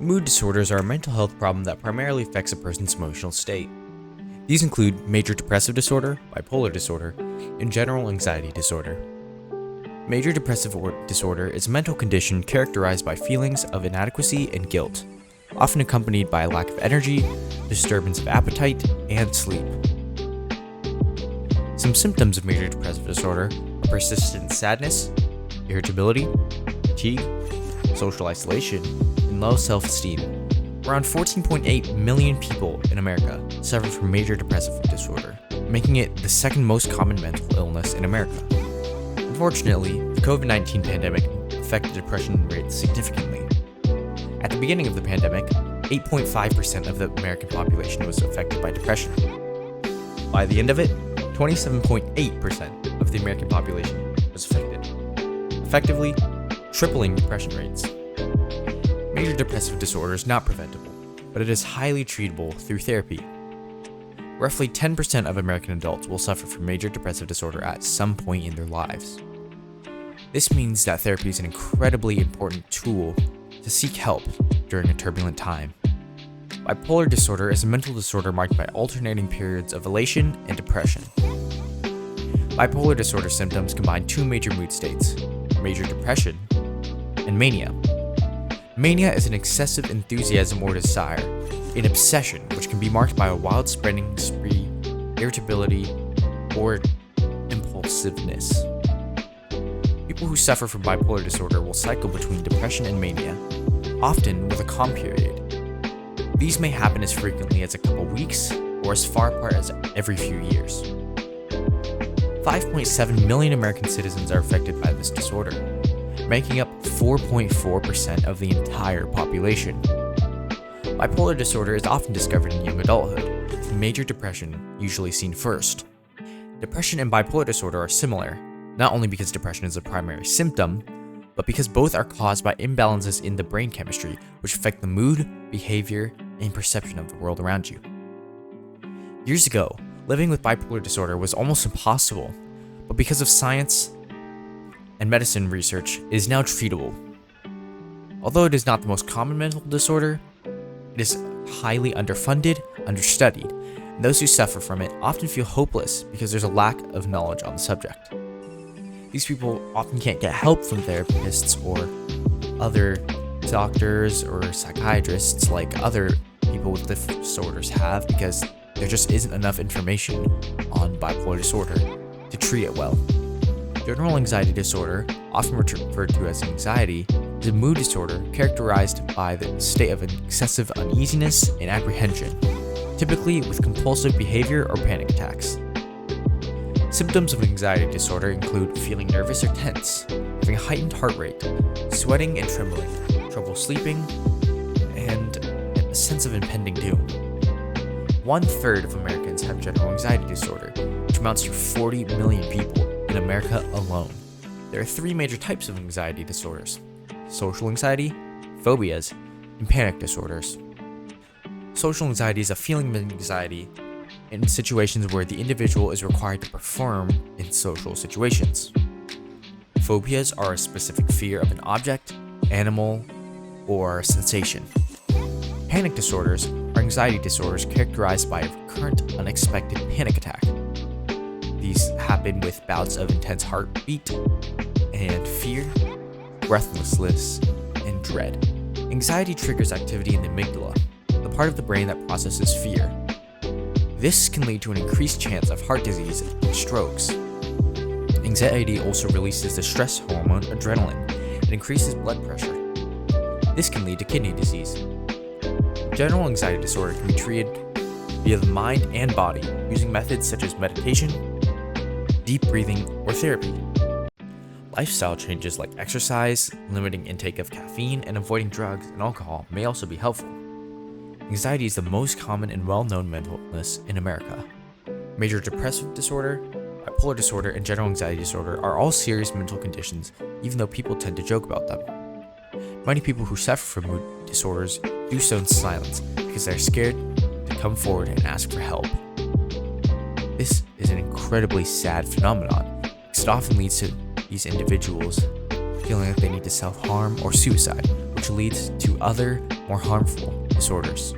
Mood disorders are a mental health problem that primarily affects a person's emotional state. These include major depressive disorder, bipolar disorder, and general anxiety disorder. Major depressive disorder is a mental condition characterized by feelings of inadequacy and guilt, often accompanied by a lack of energy, disturbance of appetite, and sleep. Some symptoms of major depressive disorder are persistent sadness, irritability, fatigue, social isolation, and low self-esteem. Around 14.8 million people in America suffer from major depressive disorder, making it the second most common mental illness in America. Unfortunately, the COVID-19 pandemic affected depression rates significantly. At the beginning of the pandemic, 8.5% of the American population was affected by depression. By the end of it, 27.8% of the American population was affected, effectively tripling depression rates. Major depressive disorder is not preventable, but it is highly treatable through therapy. Roughly 10% of American adults will suffer from major depressive disorder at some point in their lives. This means that therapy is an incredibly important tool to seek help during a turbulent time. Bipolar disorder is a mental disorder marked by alternating periods of elation and depression. Bipolar disorder symptoms combine two major mood states: major depression and mania. Mania is an excessive enthusiasm or desire, an obsession which can be marked by a wild spending spree, irritability, or impulsiveness. People who suffer from bipolar disorder will cycle between depression and mania, often with a calm period. These may happen as frequently as a couple weeks or as far apart as every few years. 5.7 million American citizens are affected by this disorder, making up 4.4% of the entire population. Bipolar disorder is often discovered in young adulthood, with major depression usually seen first. Depression and bipolar disorder are similar, not only because depression is a primary symptom, but because both are caused by imbalances in the brain chemistry, which affect the mood, behavior, and perception of the world around you. Years ago, living with bipolar disorder was almost impossible, but because of science and medicine research, it is now treatable. Although it is not the most common mental disorder, it is highly underfunded, understudied, and those who suffer from it often feel hopeless because there's a lack of knowledge on the subject. These people often can't get help from therapists or other doctors or psychiatrists like other people with different disorders have, because there just isn't enough information on bipolar disorder to treat it well. General anxiety disorder, often referred to as anxiety, is a mood disorder characterized by the state of excessive uneasiness and apprehension, typically with compulsive behavior or panic attacks. Symptoms of anxiety disorder include feeling nervous or tense, having a heightened heart rate, sweating and trembling, trouble sleeping, and a sense of impending doom. 1/3 of Americans have general anxiety disorder, which amounts to 40 million people in America alone. There are three major types of anxiety disorders: social anxiety, phobias, and panic disorders. Social anxiety is a feeling of anxiety in situations where the individual is required to perform in social situations. Phobias are a specific fear of an object, animal, or sensation. Panic disorders are anxiety disorders characterized by a recurrent, unexpected panic attack. These happen with bouts of intense heartbeat and fear, breathlessness, and dread. Anxiety triggers activity in the amygdala, the part of the brain that processes fear. This can lead to an increased chance of heart disease and strokes. Anxiety also releases the stress hormone adrenaline and increases blood pressure. This can lead to kidney disease. General anxiety disorder can be treated via the mind and body using methods such as meditation, deep breathing, or therapy. Lifestyle changes like exercise, limiting intake of caffeine, and avoiding drugs and alcohol may also be helpful. Anxiety is the most common and well-known mental illness in America. Major depressive disorder, bipolar disorder, and general anxiety disorder are all serious mental conditions, even though people tend to joke about them. Many people who suffer from mood disorders do so in silence because they're scared to come forward and ask for help. This is an incredibly sad phenomenon because it often leads to these individuals feeling like they need to self-harm or suicide, which leads to other, more harmful disorders.